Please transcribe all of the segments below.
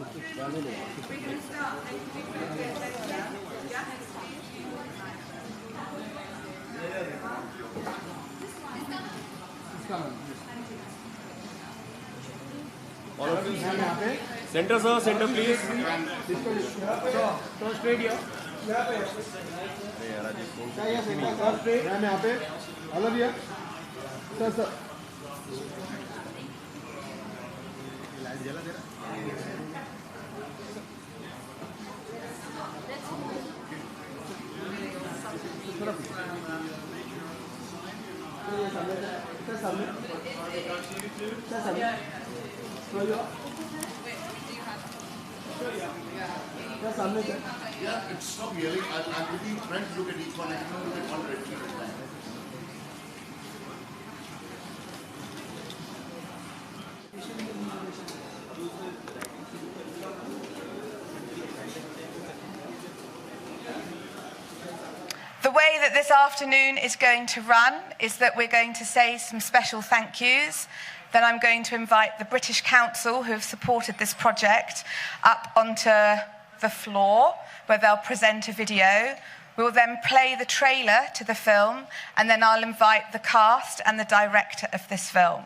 All of you. Center, sir. Center, please. So straight here. Straight. Ma'am यहाँ पे. All of you. Sir. Yeah, it's not really. I'm really trying to look at each one. I cannot look at one red sheet at a time. The way that this afternoon is going to run is that we're going to say some special thank yous. Then I'm going to invite the British Council, who have supported this project, up onto the floor where they'll present a video. We will then play the trailer to the film, and then I'll invite the cast and the director of this film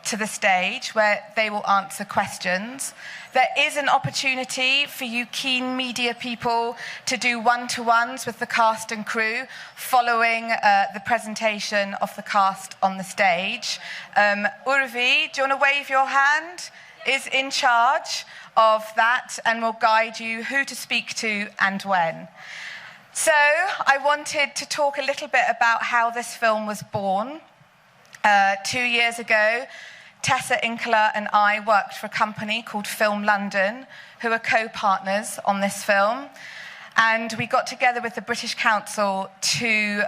to the stage where they will answer questions. There is an opportunity for you keen media people to do one-to-ones with the cast and crew following the presentation of the cast on the stage. Urvi, do you want to wave your hand? Is in charge of that and will guide you who to speak to and when. So I wanted to talk a little bit about how this film was born. 2 years ago, Tessa Inkler and I worked for a company called Film London, who are co-partners on this film. And we got together with the British Council to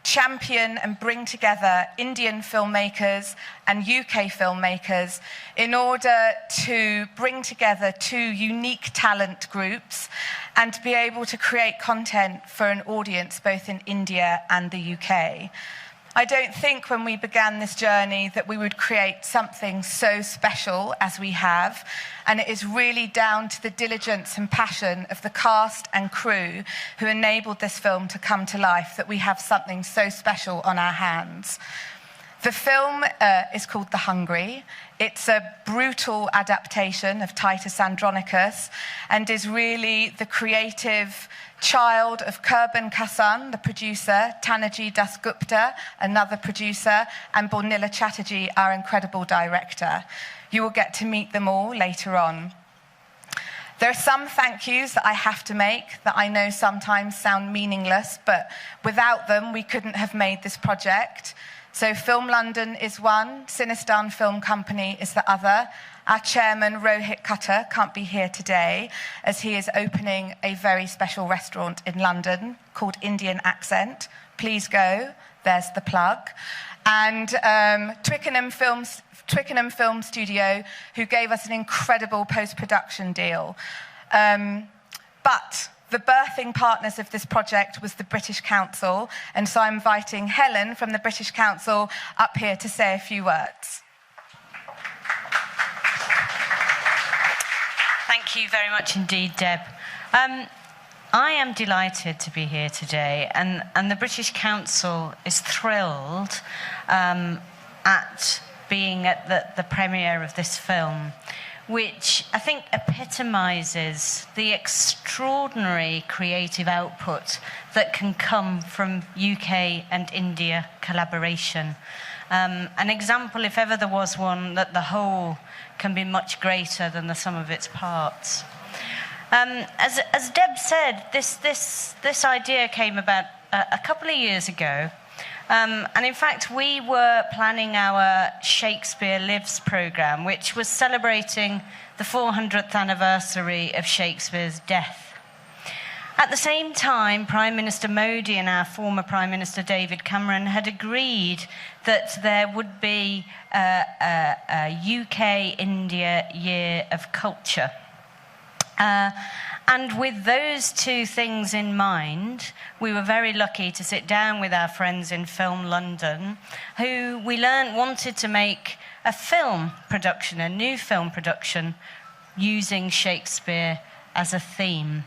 champion and bring together Indian filmmakers and UK filmmakers in order to bring together two unique talent groups and to be able to create content for an audience both in India and the UK. I don't think when we began this journey that we would create something so special as we have, and it is really down to the diligence and passion of the cast and crew who enabled this film to come to life that we have something so special on our hands. The film is called The Hungry. It's a brutal adaptation of Titus Andronicus and is really the creative child of Kurban Kassan, the producer, Tanaji Dasgupta, another producer, and Bornilla Chatterjee, our incredible director. You will get to meet them all later on. There are some thank yous that I have to make that I know sometimes sound meaningless, but without them, we couldn't have made this project. So Film London is one, Sinistan Film Company is the other. Our chairman, Rohit Khattar, can't be here today as he is opening a very special restaurant in London called Indian Accent. Please go, there's the plug. And Twickenham Film Studio, who gave us an incredible post-production deal. But the birthing partners of this project was the British Council, and so I'm inviting Helen from the British Council up here to say a few words. Thank you very much indeed, Deb. I am delighted to be here today, and the British Council is thrilled at being at the premiere of this film, which I think epitomises the extraordinary creative output that can come from UK and India collaboration. An example, if ever there was one, that the whole can be much greater than the sum of its parts. As Deb said, this idea came about a couple of years ago. And in fact, we were planning our Shakespeare Lives programme, which was celebrating the 400th anniversary of Shakespeare's death. At the same time, Prime Minister Modi and our former Prime Minister David Cameron had agreed that there would be a UK-India Year of Culture. And with those two things in mind, we were very lucky to sit down with our friends in Film London, who we learned wanted to make a film production, a new film production, using Shakespeare as a theme.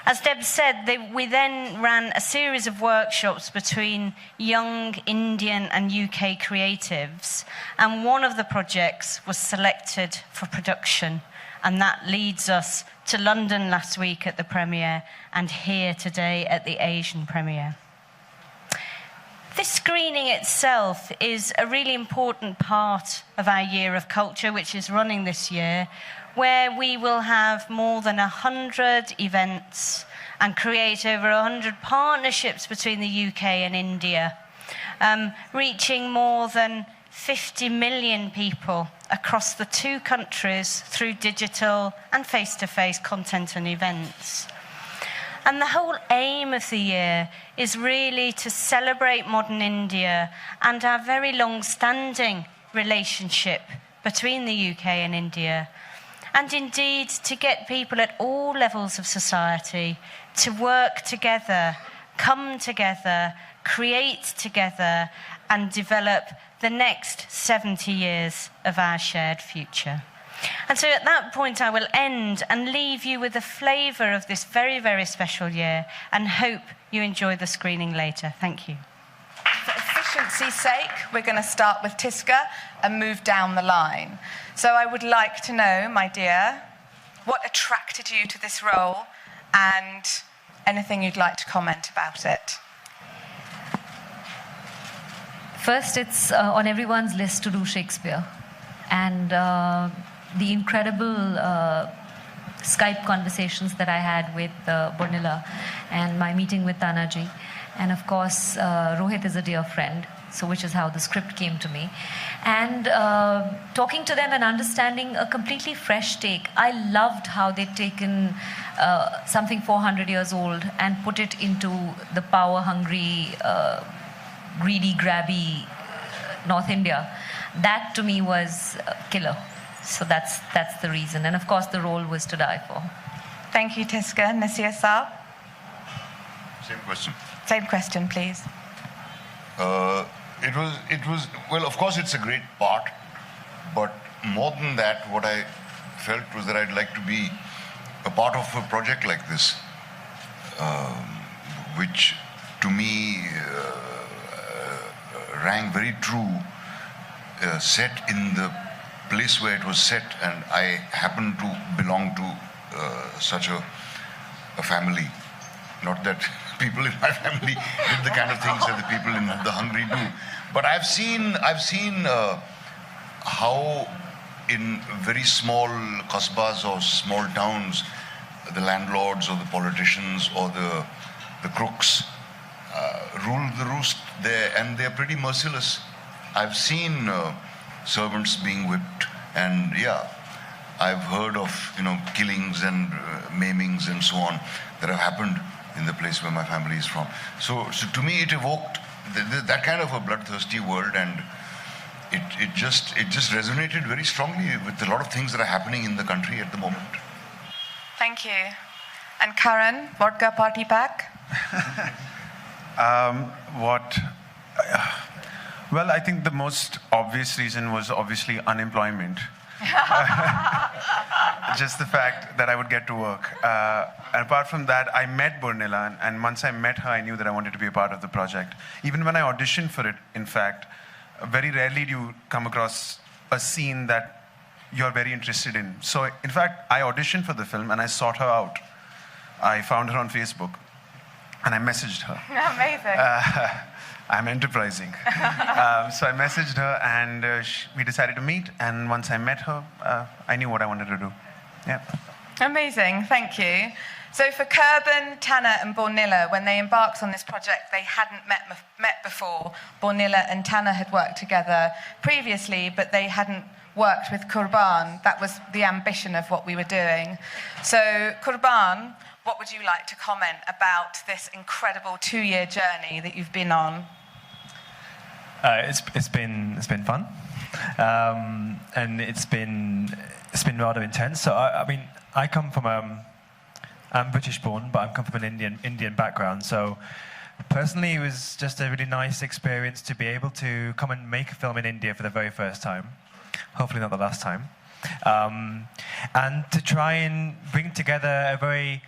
As Deb said, we then ran a series of workshops between young Indian and UK creatives, and one of the projects was selected for production, and that leads us to London last week at the premiere and here today at the Asian premiere. This screening itself is a really important part of our Year of Culture, which is running this year, where we will have more than 100 events and create over 100 partnerships between the UK and India, reaching more than 50 million people across the two countries through digital and face-to-face content and events. And the whole aim of the year is really to celebrate modern India and our very long-standing relationship between the UK and India, and indeed to get people at all levels of society to work together, come together, create together, and develop the next 70 years of our shared future. And so at that point I will end and leave you with a flavour of this very, very special year, and hope you enjoy the screening later. Thank you. For efficiency's sake, we're going to start with Tiska and move down the line. So I would like to know, my dear, what attracted you to this role and anything you'd like to comment about it. First, it's on everyone's list to do Shakespeare. And the incredible Skype conversations that I had with Burnilla, and my meeting with Tanaji. And of course, Rohit is a dear friend, so which is how the script came to me. And talking to them and understanding a completely fresh take. I loved how they'd taken something 400 years old and put it into the power-hungry, greedy, grabby North India. That to me was killer. So that's the reason. And of course, the role was to die for. Thank you, Tiska. Nasir Saab? Same question. Same question, please. It was, well, of course it's a great part, but more than that, what I felt was that I'd like to be a part of a project like this, which to me rang very true, set in the place where it was set, and I happen to belong to such a family. Not that people in my family did the kind of things that the people in The Hungry do, but I've seen how in very small qasbas or small towns, the landlords or the politicians or the crooks rule the roost there, and they're pretty merciless. I've seen servants being whipped, and yeah, I've heard of killings and maimings and so on that have happened in the place where my family is from. So to me, it evoked that kind of a bloodthirsty world, and it just resonated very strongly with a lot of things that are happening in the country at the moment. Thank you. And Karan, vodka party pack? Well, I think the most obvious reason was obviously unemployment. Just the fact that I would get to work. And apart from that, I met Burnilla, and once I met her, I knew that I wanted to be a part of the project. Even when I auditioned for it, in fact, very rarely do you come across a scene that you're very interested in. So, in fact, I auditioned for the film and I sought her out. I found her on Facebook and I messaged her. Amazing. I'm enterprising. So I messaged her and we decided to meet. And once I met her, I knew what I wanted to do. Yeah. Amazing, thank you. So for Kurban, Tanner and Burnilla, when they embarked on this project, they hadn't met before. Burnilla and Tanner had worked together previously, but they hadn't worked with Kurban. That was the ambition of what we were doing. So Kurban, what would you like to comment about this incredible 2-year journey that you've been on? It's been fun, and it's been rather intense. So I mean, I come from I'm British born, but I come from an Indian background. So personally, it was just a really nice experience to be able to come and make a film in India for the very first time. Hopefully not the last time. and to try and bring together a very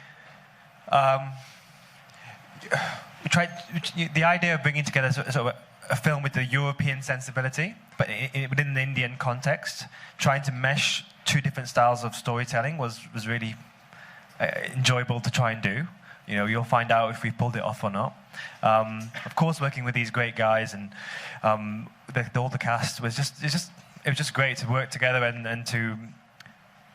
the idea of bringing together sort of a film with a European sensibility, but within the Indian context, trying to mesh two different styles of storytelling was really enjoyable to try and do. You know, you'll find out if we pulled it off or not. Of course, working with these great guys and all the cast was it was just great to work together and to,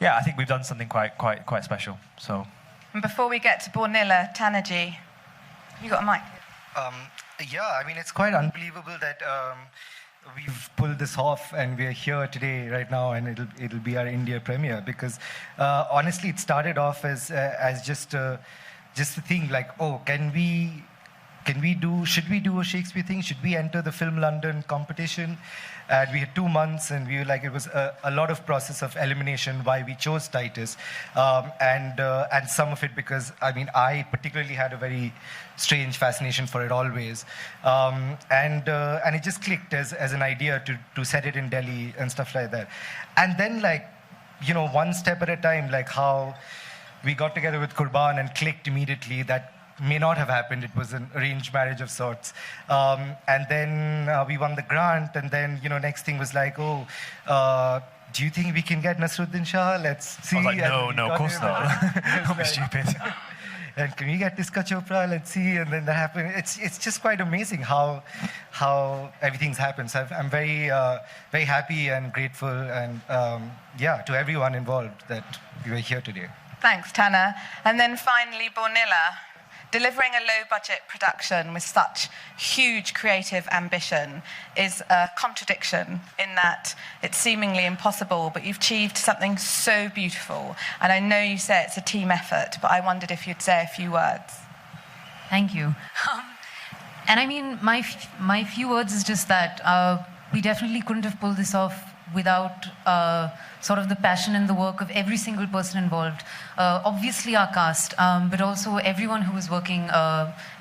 yeah, I think we've done something quite special. So. And before we get to Bornilla, Tanaji, you got a mic. Yeah, I mean, it's quite unbelievable that we've pulled this off and we're here today, right now, and it'll be our India premiere. Because honestly, it started off as just a thing like, oh, should we do a Shakespeare thing? Should we enter the Film London competition? And we had 2 months, and we were like, it was a lot of process of elimination why we chose Titus, and some of it because, I mean, I particularly had a very strange fascination for it always, and it just clicked as an idea to set it in Delhi and stuff like that. And then, like, you know, one step at a time, like how we got together with Kurban and clicked immediately. That may not have happened. It was an arranged marriage of sorts. And then we won the grant. And then, you know, next thing was like, oh, do you think we can get Nasruddin Shah? Let's see. I was like, no, of course not. Don't be stupid. And can we get Niska Chopra? Let's see. And then that happened. It's just quite amazing how everything's happened. So I'm very very happy and grateful, and yeah, to everyone involved that we were here today. Thanks, Tana. And then finally, Bornilla. Delivering a low-budget production with such huge creative ambition is a contradiction in that it's seemingly impossible, but you've achieved something so beautiful. And I know you say it's a team effort, but I wondered if you'd say a few words. Thank you. And I mean, my few words is just that we definitely couldn't have pulled this off without sort of the passion and the work of every single person involved. Obviously our cast, but also everyone who was working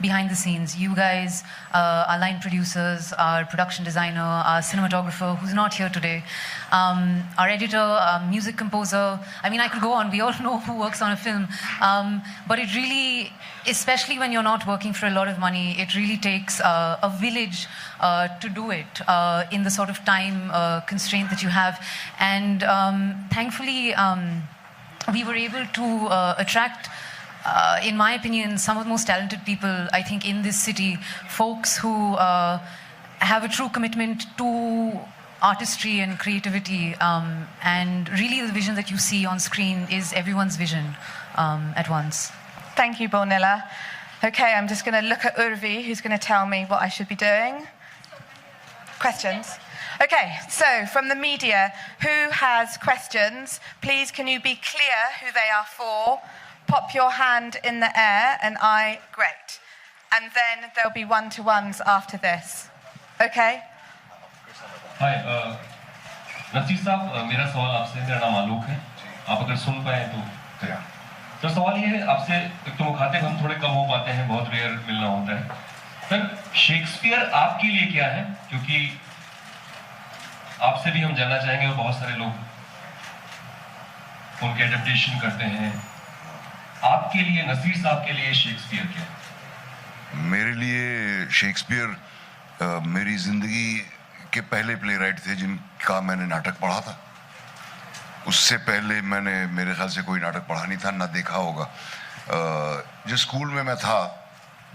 behind the scenes. You guys, our line producers, our production designer, our cinematographer, who's not here today, our editor, our music composer. I mean, I could go on. We all know who works on a film. But it really, especially when you're not working for a lot of money, it really takes a village to do it in the sort of time constraint that you have. And thankfully, we were able to attract, in my opinion, some of the most talented people, I think, in this city. Folks who have a true commitment to artistry and creativity. And really the vision that you see on screen is everyone's vision at once. Thank you, Bornilla. Okay, I'm just going to look at Urvi, who's going to tell me what I should be doing. Questions? Okay, so from the media, who has questions? Please, can you be clear who they are for? Pop your hand in the air, and great. And then there'll be one-to-ones after this. Okay? Hi, Nasir साहब, मेरा सवाल आपसे, मेरा नाम आलोक है. आप अगर सुन पाए तो करें. तो सवाल ये है आपसे, एक तो मुखातिब हम थोड़े कम हो पाते हैं, बहुत रेयर मिलना होता है. सर, शेक्सपियर आपके लिए क्या है? क्योंकि आपसे भी हम जानना चाहेंगे, और बहुत सारे लोग उनके एडेप्टेशन करते हैं. आपके लिए, नसीर साहब के लिए शेक्सपियर क्या है? मेरे लिए शेक्सपियर मेरी जिंदगी के पहले प्लेराइट थे जिनका मैंने नाटक पढ़ा था. उससे पहले मैंने, मेरे ख्याल से कोई नाटक पढ़ा नहीं था, ना देखा होगा. जिस स्कूल में मैं था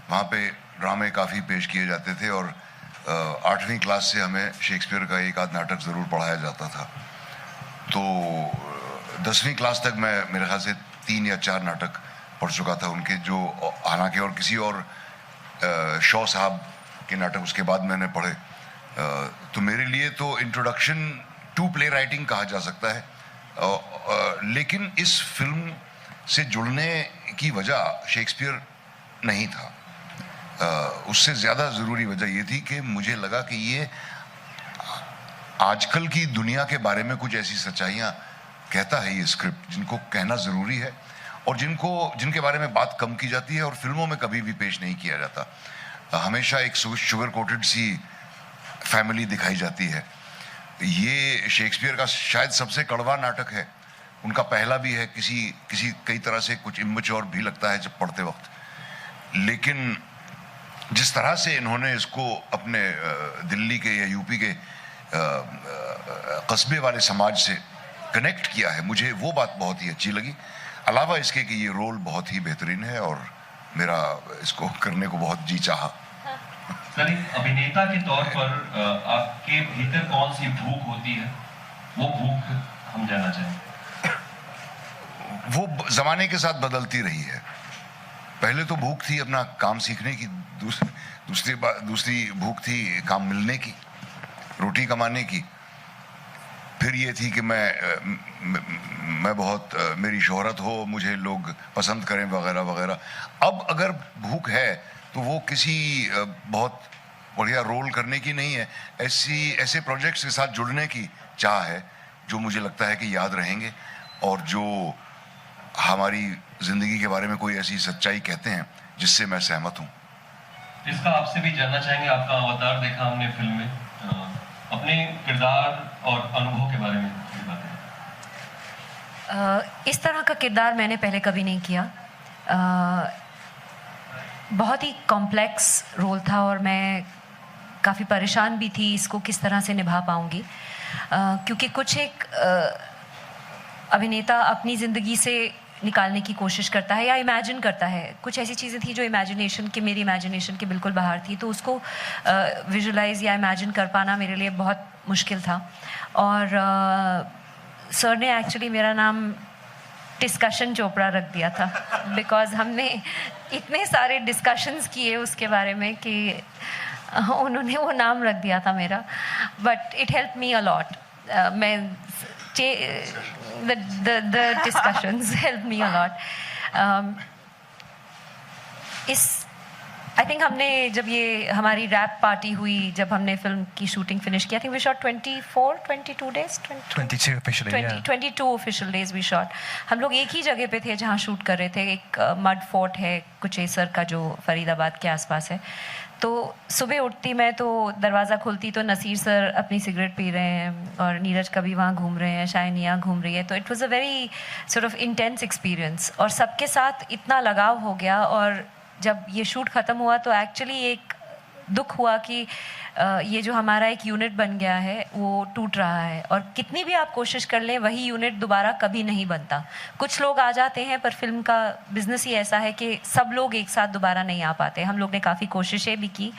वहाँ पे ड्रामे काफ़ी पेश किए जाते थे, और 8वीं क्लास से हमें शेक्सपियर का एक आध नाटक ज़रूर पढ़ाया जाता था. तो 10वीं क्लास तक मैं, मेरे ख्याल से 3 या 4 नाटक पढ़ चुका था उनके, जो हालांकि और किसी और शॉ साहब के नाटक उसके बाद मैंने पढ़े. तो मेरे लिए तो इंट्रोडक्शन टू प्ले राइटिंग कहा जा सकता है. लेकिन इस फिल्म से जुड़ने की वजह शेक्सपियर नहीं था. उससे ज़्यादा ज़रूरी वजह ये थी कि मुझे लगा कि ये आजकल की दुनिया के बारे में कुछ ऐसी सच्चाइयाँ कहता है ये स्क्रिप्ट, जिनको कहना ज़रूरी है, और जिनके बारे में बात कम की जाती है और फिल्मों में कभी भी पेश नहीं किया जाता. हमेशा एक शुगर कोटेड सी फैमिली दिखाई जाती है. ये शेक्सपियर का शायद सबसे कड़वा नाटक है, उनका पहला भी है, कई तरह से कुछ इमेच्योर भी लगता है जब पढ़ते वक्त, लेकिन जिस तरह से इन्होंने इसको अपने दिल्ली के या यूपी के कस्बे वाले समाज से कनेक्ट किया है, मुझे वो बात बहुत ही अच्छी लगी। अलावा इसके कि ये रोल बहुत ही बेहतरीन है और मेरा इसको करने को बहुत जी चाहा। सर, अभिनेता के तौर पर आपके भीतर कौन सी भूख होती है, वो भूख हम जानना चाहेंगे। वो जमाने के साथ बदलती रही है। पहले तो भूख थी अपना काम सीखने की, दूसरी भूख थी काम मिलने की, रोटी कमाने की। फिर ये थी कि मैं बहुत मेरी शोहरत हो, मुझे लोग पसंद करें वगैरह वगैरह। अब अगर भूख है तो वो किसी बहुत बढ़िया रोल करने की नहीं है, ऐसे प्रोजेक्ट्स के साथ जुड़ने की चाह है जो मुझे लगता है कि याद रहेंगे और जो हमारी जिंदगी के बारे में कोई ऐसी सच्चाई कहते हैं जिससे मैं सहमत हूँ। इसका आपसे भी जानना चाहेंगे, आपका अवतार देखा हमने फिल्म में, अपने किरदार और अनुभव के बारे में बातें। इस तरह का किरदार मैंने पहले कभी नहीं किया। बहुत ही कॉम्प्लेक्स रोल था और मैं काफ़ी परेशान भी थी इसको किस तरह से निभा पाऊँगी, क्योंकि कुछ एक अभिनेता अपनी ज़िंदगी से निकालने की कोशिश करता है या इमेजिन करता है। कुछ ऐसी चीज़ें थी जो मेरी इमेजिनेशन के बिल्कुल बाहर थी, तो उसको विजुलाइज या इमेजिन कर पाना मेरे लिए बहुत मुश्किल था। और सर ने एक्चुअली मेरा नाम डिस्कशन चोपड़ा रख दिया था, बिकॉज हमने इतने सारे डिस्कशंस किए उसके बारे में कि उन्होंने वो नाम रख दिया था मेरा। But it help me a lot. The discussions helped me a lot. I think हमने जब ये हमारी रैप पार्टी हुई, जब हमने फिल्म की शूटिंग फिनिश की, I think we shot 22 days. 22 officially, 22 official days we shot. हम लोग एक ही जगह पे थे जहाँ शूट कर रहे थे। एक मड फोर्ट है कुचेसर का जो फरीदाबाद के आसपास है। तो सुबह उठती मैं तो दरवाज़ा खुलती तो नसीर सर अपनी सिगरेट पी रहे हैं और नीरज कभी वहाँ घूम रहे हैं, शाइनिया घूम रही है। तो it was a very sort of intense experience और सबके साथ इतना लगाव हो गया। और जब ये शूट ख़त्म हुआ तो एक्चुअली एक दुख हुआ कि ये जो हमारा एक यूनिट बन गया है वो टूट रहा है और कितनी भी आप कोशिश कर लें वही यूनिट दोबारा कभी नहीं बनता। कुछ लोग आ जाते हैं पर फिल्म का बिजनेस ही ऐसा है कि सब लोग एक साथ दोबारा नहीं आ पाते। हम लोग ने काफ़ी कोशिशें भी की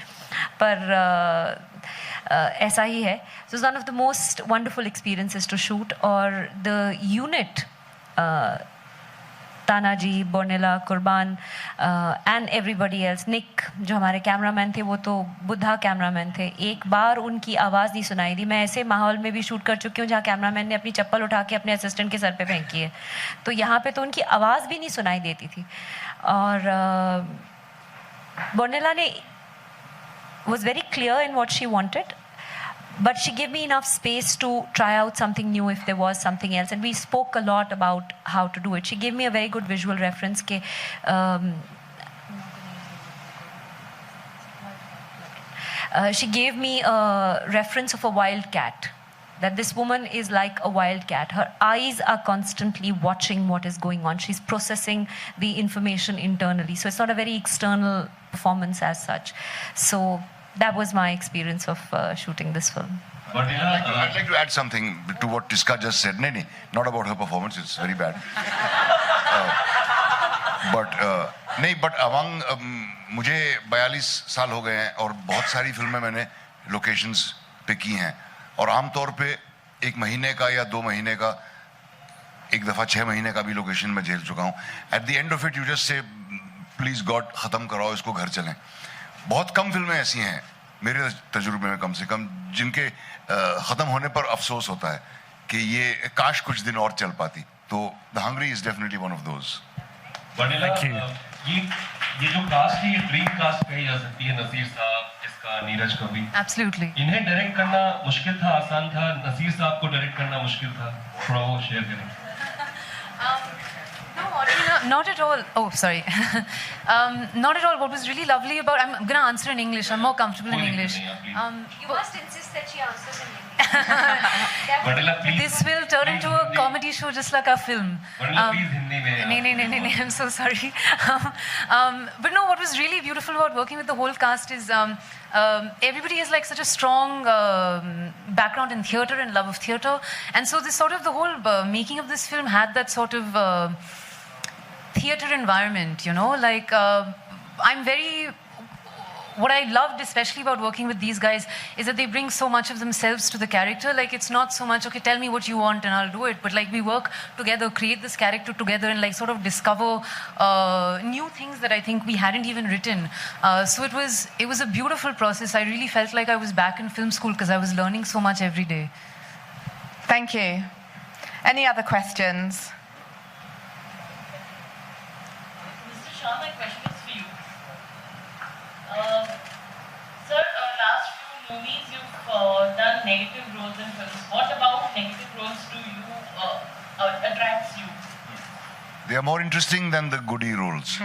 पर ऐसा ही है। So one of the most wonderful experiences to shoot. और the unit Tanaji, Bornila, Kurban and everybody else, निक जो हमारे कैमरामैन थे वो तो बुद्धा कैमरामैन थे, एक बार उनकी आवाज़ नहीं सुनाई दी। मैं ऐसे माहौल में भी शूट कर चुकी हूँ जहाँ कैमरामैन ने अपनी चप्पल उठा के अपने असिस्टेंट के सर पे फेंकी है, तो यहाँ पे तो उनकी आवाज़ भी नहीं सुनाई देती थी। और बोर्निला ने was very clear in what she wanted, but she gave me enough space to try out something new if there was something else, and we spoke a lot about how to do it. She gave me a very good visual reference ke she gave me a reference of a wild cat, that this woman is like a wild cat. Her eyes are constantly watching what is going on. She's processing the information internally, so it's not a very external performance as such. So that was my experience of shooting this film. I'd like to add something to what Tiska just said. No, not about her performance. It's very bad. But among मुझे 42 साल हो गए हैं और बहुत सारी फिल्में मैंने लोकेशंस पे की हैं और आमतौर पे एक महीने का या 2 महीने का, एक दफ़ा 6 महीने का भी लोकेशन में झेल चुका हूँ। At the end of it you just say please God ख़त्म कराओ इसको, घर चलें। बहुत कम फिल्में ऐसी हैं मेरे तजुर्बे में कम से कम जिनके ख़त्म होने पर अफसोस होता है कि ये काश कुछ दिन और चल पाती। तो the hungry is definitely one of those. ये जो कास्ट है ये ड्रीम कास्ट कही जा सकती है, नसीर साहब, इसका, नीरज का भी। Absolutely. इन्हें डायरेक्ट करना मुश्किल था, आसान था? नसीर साहब को डायरेक्ट करना मुश्किल था? थोड़ा वो शेयर करें। Not at all. Oh, sorry. Not at all. What was really lovely about... I'm going to answer in English. I'm more comfortable in English. You must insist that she answers in English. Burnila, please. This will turn into a comedy show just like our film. Burnila, please, Hindi mein. No, I'm so sorry. But no, what was really beautiful about working with the whole cast is everybody has like such a strong background in theatre and love of theatre. And so this sort of the whole making of this film had that sort of theatre environment, you know, like I'm very... What I loved especially about working with these guys is that they bring so much of themselves to the character. Like it's not so much, okay, tell me what you want and I'll do it. But like we work together, create this character together and like sort of discover new things that I think we hadn't even written. So it was a beautiful process. I really felt like I was back in film school because I was learning so much every day. Thank you. Any other questions? Mr. Shah, my question is for you. Sir, last few movies you've done negative roles in films. What about negative roles do you attracts you? They are more interesting than the goody roles.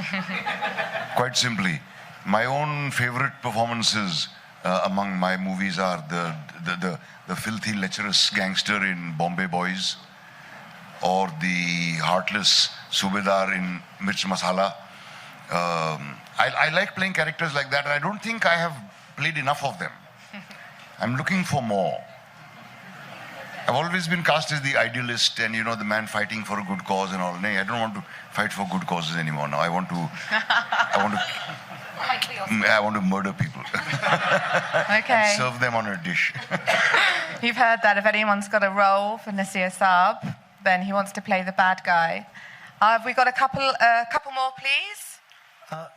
Quite simply. My own favorite performances among my movies are the filthy, lecherous gangster in Bombay Boys, or the heartless Subedar in Mirch Masala. I like playing characters like that, and I don't think I have played enough of them. I'm looking for more. I've always been cast as the idealist and, you know, the man fighting for a good cause and all. Nay, I don't want to fight for good causes anymore now. I want to murder people. Okay. And serve them on a dish. You've heard that if anyone's got a role for Nasir Saab, then he wants to play the bad guy. Have we got a couple more, please?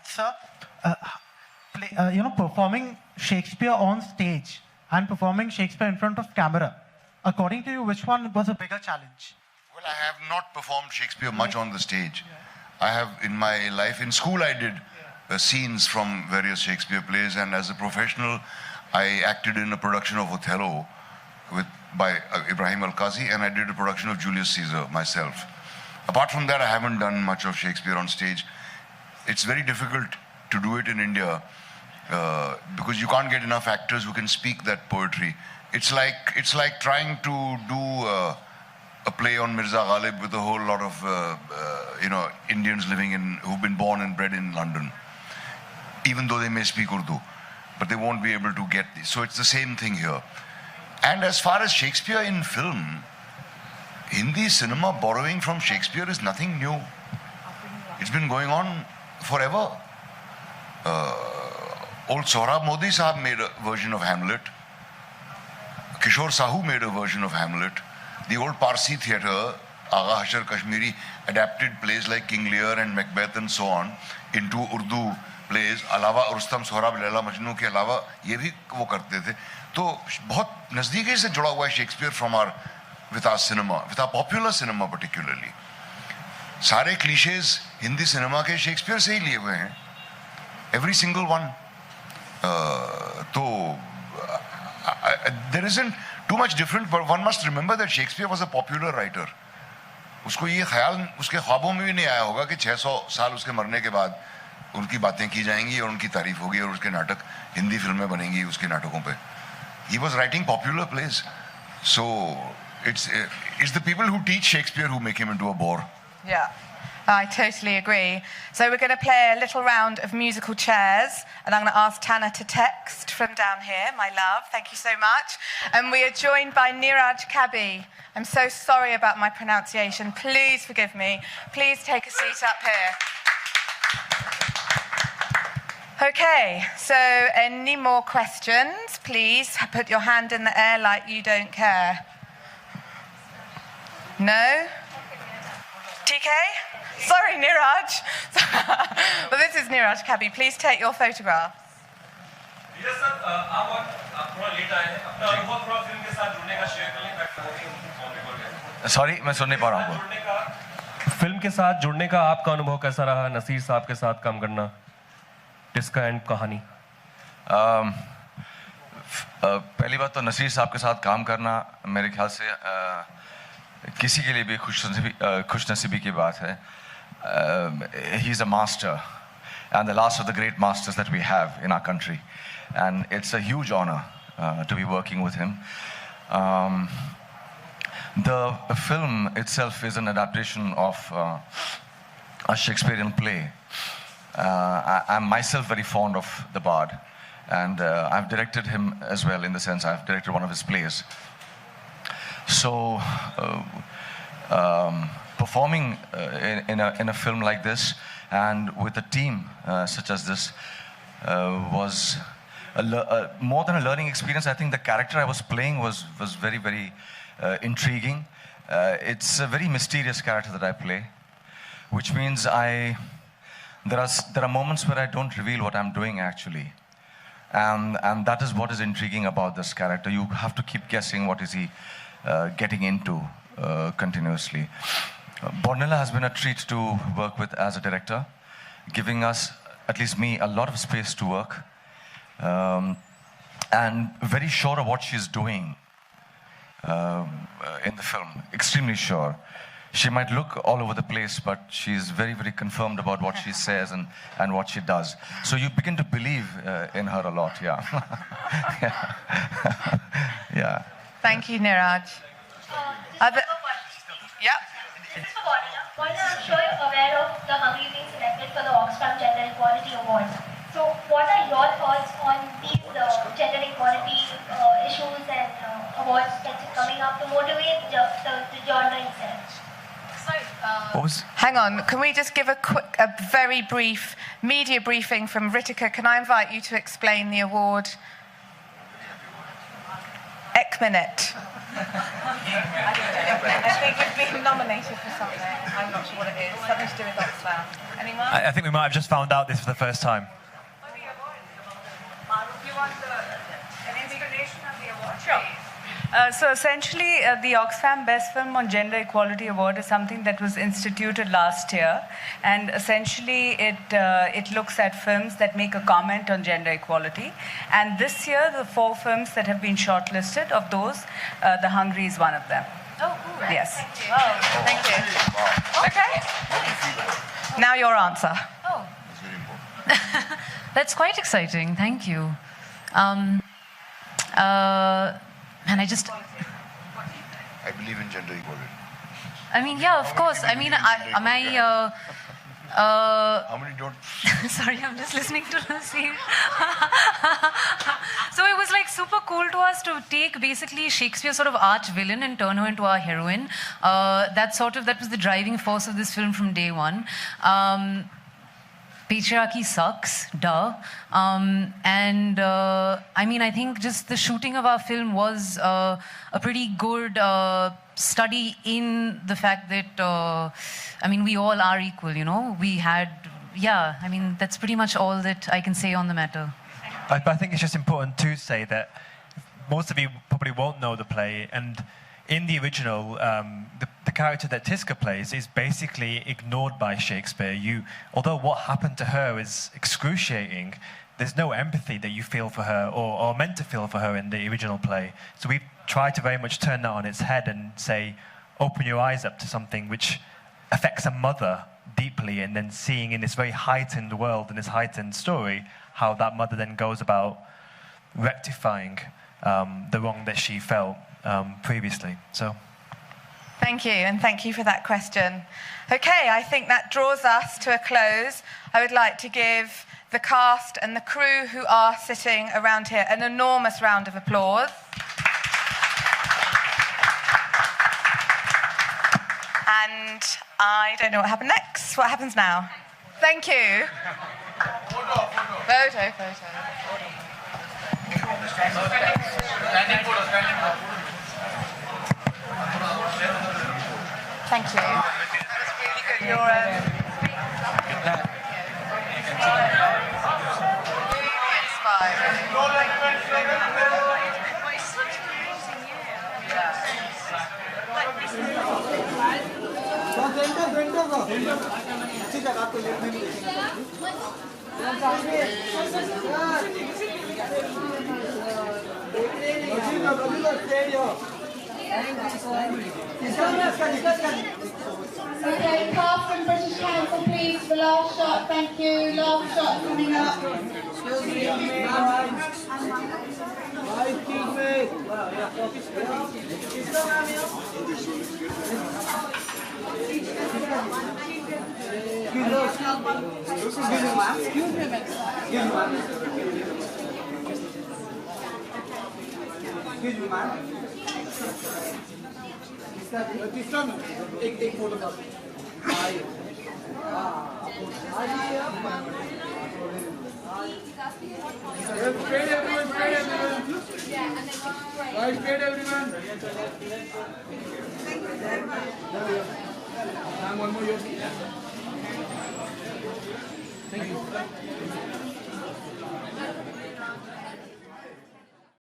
Sir, performing Shakespeare on stage and performing Shakespeare in front of camera, according to you, which one was a bigger challenge? Well, I have not performed Shakespeare much on the stage. I have, in my life, in school I did scenes from various Shakespeare plays, and as a professional, I acted in a production of Othello by Ibrahim Alkazi, and I did a production of Julius Caesar myself. Apart from that, I haven't done much of Shakespeare on stage. It's very difficult to do it in India because you can't get enough actors who can speak that poetry. It's like trying to do a play on Mirza Ghalib with a whole lot of Indians who've been born and bred in London, even though they may speak Urdu, but they won't be able to get this. So it's the same thing here. And as far as Shakespeare in film, Hindi cinema borrowing from Shakespeare is nothing new. It's been going on forever. Old Sohrab Modi Sahab made a version of Hamlet. Kishore Sahu made a version of Hamlet. The old Parsi theatre, Agha Hashar Kashmiri, adapted plays like King Lear and Macbeth and so on into Urdu plays. Alawa Rustam Sohrab Laila Majnu के अलावा ये भी वो करते थे. तो बहुत नज़दीकी से जुड़ा हुआ है Shakespeare from with our cinema, with our popular cinema particularly. सारे cliches हिंदी सिनेमा के शेक्सपियर से ही लिए हुए हैं. Every single one. तो there isn't too much different, but one must remember that Shakespeare was a popular writer. उसको ये ख्याल उसके ख्वाबों में भी नहीं आया होगा कि 600 साल उसके मरने के बाद उनकी बातें की जाएंगी और उनकी तारीफ होगी और उसके नाटक हिंदी फिल्में बनेंगी उसके नाटकों पे. He was writing popular plays. So it's the people who teach Shakespeare who make him into a bore. Yeah, I totally agree. So we're going to play a little round of musical chairs, and I'm going to ask Tanna to text from down here, my love. Thank you so much. And we are joined by Neeraj Kabi. I'm so sorry about my pronunciation. Please forgive me. Please take a seat up here. Okay, so any more questions? Please put your hand in the air like you don't care. No? TK? Sorry, Neeraj. But this is Neeraj Kabi. Please take your photograph. Yes, sir. आप थोड़ा late आए हैं. अपना अनुभव थोड़ा film के साथ जुड़ने का शेयर करें. सॉरी, मैं सुन नहीं पा रहा हूँ. फिल्म के साथ जुड़ने का आपका अनुभव कैसा रहा? नसीर साहब के साथ काम करना, टिस्का एंड कहानी. पहली बात तो नसीर साहब के साथ काम करना मेरे ख्याल से किसी के लिए भी खुशनसीबी की बात है. he's a master, and the last of the great masters that we have in our country. And it's a huge honor to be working with him. The film itself is an adaptation of a Shakespearean play. I'm myself very fond of the Bard, and I've directed him as well, in the sense I've directed one of his plays. So performing in a film like this and with a team such as this was more than a learning experience. I think the character I was playing was very, very intriguing. It's a very mysterious character that I play, which means there are moments where I don't reveal what I'm doing actually. And that is what is intriguing about this character. You have to keep guessing what is he getting into continuously. Bornilla has been a treat to work with as a director, giving us, at least me, a lot of space to work, and very sure of what she's doing in the film, extremely sure. She might look all over the place, but she's very, very confirmed about what she says and what she does. So you begin to believe in her a lot, yeah. Yeah. Thank you, Niraj. Yeah. Bornilla, I'm sure you're aware of the Hungary being selected for the Oxfam Gender Equality Award. So what are your thoughts on these gender equality issues and awards that's coming up to motivate the genre itself? Hang on, can we just give a very brief media briefing from Ritika? Can I invite you to explain the award? Ekmanet. I think we've been nominated for something. I'm not sure what it is. Something to do with Oxfam. Anyone? I think we might have just found out this for the first time. You want an explanation of the award? Sure. So essentially, the Oxfam Best Film on Gender Equality Award is something that was instituted last year, and essentially it looks at films that make a comment on gender equality. And this year, the 4 films that have been shortlisted, of those, The Hungry is one of them. Oh, cool. Yes. Thank you. Oh, thank you. Okay. Now your answer. Oh. That's quite exciting. Thank you. And I believe in gender equality. I mean, yeah, of course. I mean, How many don't? Sorry, I'm just listening to the scene. So it was like super cool to us to take basically Shakespeare's sort of arch villain and turn her into our heroine. That was the driving force of this film from day one. Patriarchy sucks, duh. I mean, I think just the shooting of our film was a pretty good study in the fact that, I mean, we all are equal, you know? I mean, that's pretty much all that I can say on the matter. I think it's just important to say that most of you probably won't know the play, and in the original, the character that Tiska plays is basically ignored by Shakespeare. Although what happened to her is excruciating, there's no empathy that you feel for her or meant to feel for her in the original play. So we've tried to very much turn that on its head and say, open your eyes up to something which affects a mother deeply, and then seeing in this very heightened world, in this heightened story, how that mother then goes about rectifying the wrong that she felt previously. So, thank you, and thank you for that question. Okay, I think that draws us to a close. I would like to give the cast and the crew who are sitting around here an enormous round of applause. And I don't know what happened next. What happens now? Thank you. Photo. Thank you. That was really good. You're really Okay, cast from British Council last shot, thank you. Last shot coming up. एक photograph Straight everyone, straight everyone. Right, straight everyone. One more, yours. Thank you.